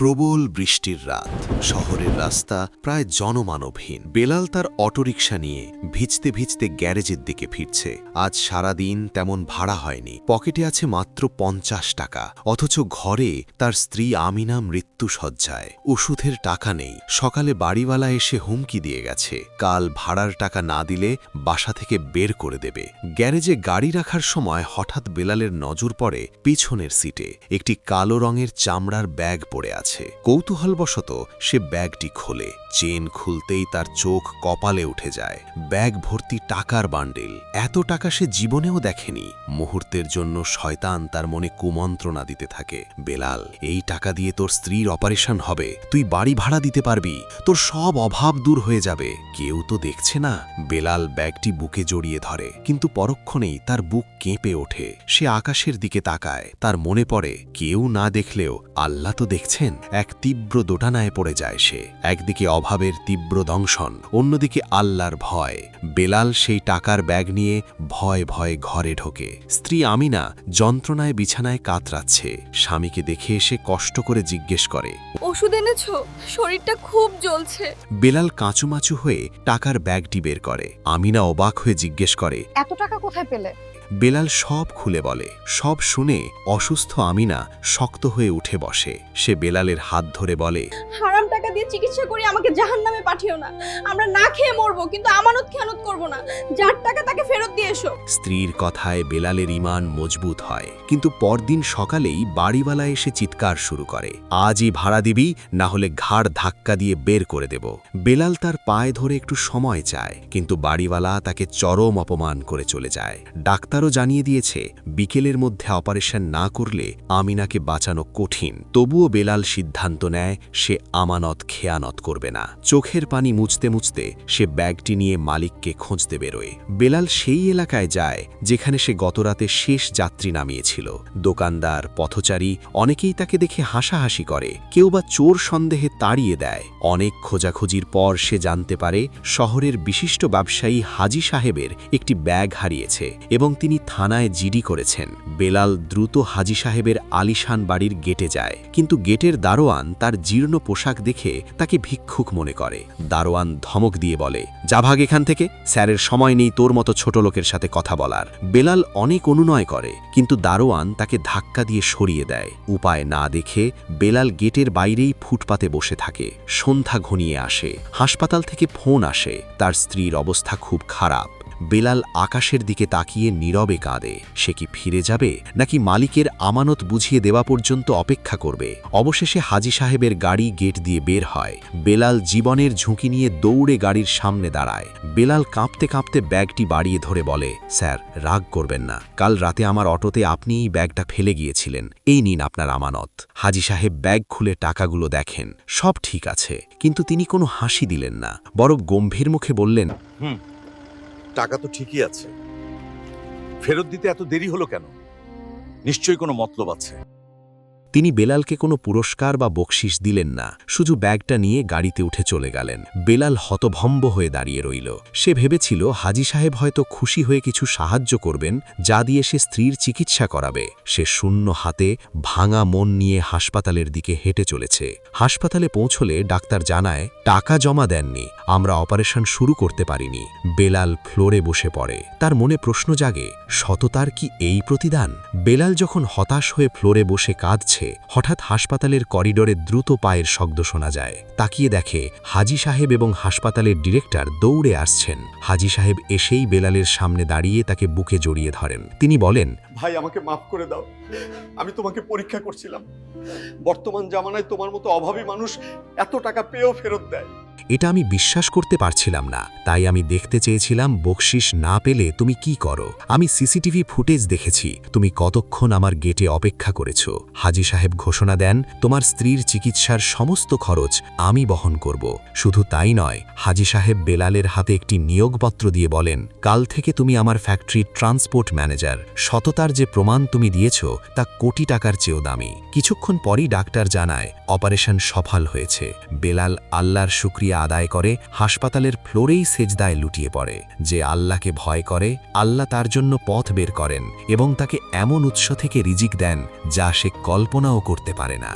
প্রবল বৃষ্টির রাত, শহরের রাস্তা প্রায় জনমানবহীন। বেলাল তার অটোরিকশা নিয়ে ভিজতে ভিজতে গ্যারেজের দিকে ফিরছে। আজ সারাদিন তেমন ভাড়া হয়নি, পকেটে আছে মাত্র 50 টাকা। অথচ ঘরে তার স্ত্রী আমিনা মৃত্যুশয্যায়, ওষুধের টাকা নেই। সকালে বাড়িওয়ালা এসে হুমকি দিয়ে গেছে, কাল ভাড়ার টাকা না দিলে বাসা থেকে বের করে দেবে। গ্যারেজে গাড়ি রাখার সময় হঠাৎ বেলালের নজর পড়ে পিছনের সিটে একটি কালো রঙের চামড়ার ব্যাগ পড়ে আছে। কৌতূহলবশত সে ব্যাগটি খোলে। চেন খুলতেই তার চোখ কপালে উঠে যায়। ব্যাগ ভর্তি টাকার বান্ডিল। এত টাকা সে জীবনেও দেখেনি। মুহূর্তের জন্য শয়তান তার মনে কুমন্ত্রণা দিতে থাকে, বেলাল, এই টাকা দিয়ে তোর স্ত্রীর অপারেশন হবে, তুই বাড়ি ভাড়া দিতে পারবি, তোর সব অভাব দূর হয়ে যাবে। কেউ তো দেখছে না। বেলাল ব্যাগটি বুকে জড়িয়ে ধরে, কিন্তু পরক্ষণেই তার বুক কেঁপে ওঠে। সে আকাশের দিকে তাকায়। তার মনে পড়ে, কেউ না দেখলেও আল্লাহ তো দেখছেন। এক তীব্র দোটানায় পড়ে যায় সে। একদিকে অভাবের তীব্র দংশন, অন্যদিকে আল্লাহর ভয়। বেলাল সেই টাকার ব্যাগ নিয়ে ভয়ে ভয়ে ঘরে ঢোকে। স্ত্রী আমিনা যন্ত্রণায় বিছানায় কাতরাচ্ছে। স্বামীকে দেখে এসে কষ্ট করে জিজ্ঞেস করে, ওষুধ এনেছো? শরীরটা খুব জ্বলছে। বেলাল কাঁচুমাচু হয়ে টাকার ব্যাগটি বের করে। আমিনা অবাক হয়ে জিজ্ঞেস করে, এত টাকা কোথায় পেলে? বেলাল সব খুলে বলে। সব শুনে অসুস্থ আমিনা শক্ত হয়ে উঠে বসে। সে বেলালের হাত ধরে বলে, হারাম টাকা দিয়ে চিকিৎসা করে আমাকে জাহান্নামে পাঠিও না। আমরা না খেয়ে মরবো, কিন্তু আমানত খেয়ানত করব না। যার টাকা তাকে ফেরত দিয়ে এসো। স্ত্রীর কথায় বেলালের ঈমান মজবুত হয়। কিন্তু পরদিন সকালেই বাড়িওয়ালা এসে চিৎকার শুরু করে, আজই ভাড়া দিবি, না হলে ঘাড় ধাক্কা দিয়ে বের করে দেব। বেলাল তার পায়ে ধরে একটু সময় চায়, কিন্তু বাড়িওয়ালা তাকে চরম অপমান করে চলে যায়। ডাক্তারও জানিয়ে দিয়েছে, বিকেলের মধ্যে অপারেশন না করলে আমিনাকে বাঁচানো কঠিন। তবুও বেলাল সিদ্ধান্ত নেয় সে আমানত খেয়ানত করবে না। চোখের পানি মুছতে মুছতে সে ব্যাগটি নিয়ে মালিককে খুঁজতে বেরোয়। বেলাল সেই এলাকায় যায় যেখানে সে গতরাতে শেষ যাত্রী নামিয়েছিল। দোকানদার, পথচারী অনেকেই তাকে দেখে হাসাহাসি করে, কেউ বা চোর সন্দেহে তাড়িয়ে দেয়। অনেক খোঁজাখুঁজির পর সে জানতে পারে শহরের বিশিষ্ট ব্যবসায়ী হাজি সাহেবের একটি ব্যাগ হারিয়েছে এবং তিনি থানায় জিডি করেছেন। বেলাল দ্রুত হাজি সাহেবের আলিশান বাড়ির গেটে যায়, কিন্তু গেটের দারোয়ান তার জীর্ণ পোশাক দেখে তাকে ভিক্ষুক মনে করে। দারোয়ান ধমক দিয়ে বলে, যা ভাগ এখান থেকে, স্যারের সময় নেই তোর মতো ছোট লোকের সাথে কথা বলার। বেলাল অনেক অনুনয় করে, কিন্তু দারোয়ান তাকে ধাক্কা দিয়ে সরিয়ে দেয়। উপায় না দেখে বেলাল গেটের বাইরেই ফুটপাতে বসে থাকে। সন্ধ্যা ঘনিয়ে আসে। হাসপাতাল থেকে ফোন আসে, তার স্ত্রীর অবস্থা খুব খারাপ। বেলাল আকাশের দিকে তাকিয়ে নীরবে কাঁদে। সে কি ফিরে যাবে, নাকি মালিকের আমানত বুঝিয়ে দেওয়া পর্যন্ত অপেক্ষা করবে? অবশেষে হাজি সাহেবের গাড়ি গেট দিয়ে বের হয়। বেলাল জীবনের ঝুঁকি নিয়ে দৌড়ে গাড়ির সামনে দাঁড়ায়। বেলাল কাঁপতে কাঁপতে ব্যাগটি বাড়িয়ে ধরে বলে, স্যার, রাগ করবেন না, কাল রাতে আমার অটোতে আপনি এই ব্যাগটা ফেলে গিয়েছিলেন, এই নিন আপনার আমানত। হাজি সাহেব ব্যাগ খুলে টাকাগুলো দেখেন। সব ঠিক আছে, কিন্তু তিনি কোনো হাসি দিলেন না, বরং গম্ভীর মুখে বললেন, টাকা তো ঠিকই আছে, ফেরত দিতে এত দেরি হলো কেন? নিশ্চয়ই কোনো মতলব আছে। তিনি বেলালকে কোনো পুরস্কার বা বকশিস দিলেন না, শুধু ব্যাগটা নিয়ে গাড়িতে উঠে চলে গেলেন। বেলাল হতভম্ব হয়ে দাঁড়িয়ে রইল। সে ভেবেছিল হাজি সাহেব হয়তো খুশি হয়ে কিছু সাহায্য করবেন, যা দিয়ে সে স্ত্রীর চিকিৎসা করাবে। সে শূন্য হাতে ভাঙা মন নিয়ে হাসপাতালের দিকে হেঁটে চলেছে। হাসপাতালে পৌঁছলে ডাক্তার জানায়, টাকা জমা দেননি, আমরা অপারেশন শুরু করতে পারিনি। বেলাল ফ্লোরে বসে পড়ে। তার মনে প্রশ্ন জাগে, সততার কি এই প্রতিদান? বেলাল যখন হতাশ হয়ে ফ্লোরে বসে কাঁদছে, হঠাৎ হাসপাতালের করিডোরে দ্রুত পায়ের শব্দ শোনা যায়। তাকিয়ে দেখে হাজি সাহেব এবং হাসপাতালের ডিরেক্টর দৌড়ে আসছেন। হাজি সাহেব এসেই বেলালের সামনে দাঁড়িয়ে তাকে বুকে জড়িয়ে ধরেন। তিনি বলেন, ভাই, আমাকে মাফ করে দাও, আমি তোমাকে পরীক্ষা করছিলাম। বর্তমান জামানায় তোমার মতো অভাবী মানুষ এত টাকা পেয়েও ফেরত দেয়। এটা আমি বিশ্বাস করতে পারছিলাম না, তাই আমি দেখতে চেয়েছিলাম বকশিস না পেলে তুমি কি করো। আমি সিসিটিভি ফুটেজ দেখেছি, তুমি কতক্ষণ আমার গেটে অপেক্ষা করেছ। হাজি সাহেব ঘোষণা দেন, তোমার স্ত্রীর চিকিৎসার সমস্ত খরচ আমি বহন করব। শুধু তাই নয়, হাজি সাহেব বেলালের হাতে একটি নিয়োগপত্র দিয়ে বলেন, কাল থেকে তুমি আমার ফ্যাক্টরির ট্রান্সপোর্ট ম্যানেজার। সততার যে প্রমাণ তুমি দিয়েছ তা কোটি টাকার চেয়েও দামি। কিছুক্ষণ পরই ডাক্তার জানায়, অপারেশন সফল হয়েছে। বেলাল আল্লাহর শুকরিয়া আদায় করে হাসপাতালের ফ্লোরেই সেজদায় লুটিয়ে পড়ে। যে আল্লাহকে ভয় করে, আল্লাহ তার জন্য পথ বের করেন এবং তাকে এমন উৎস থেকে রিজিক দেন যা সে কল্পনাও করতে পারে না।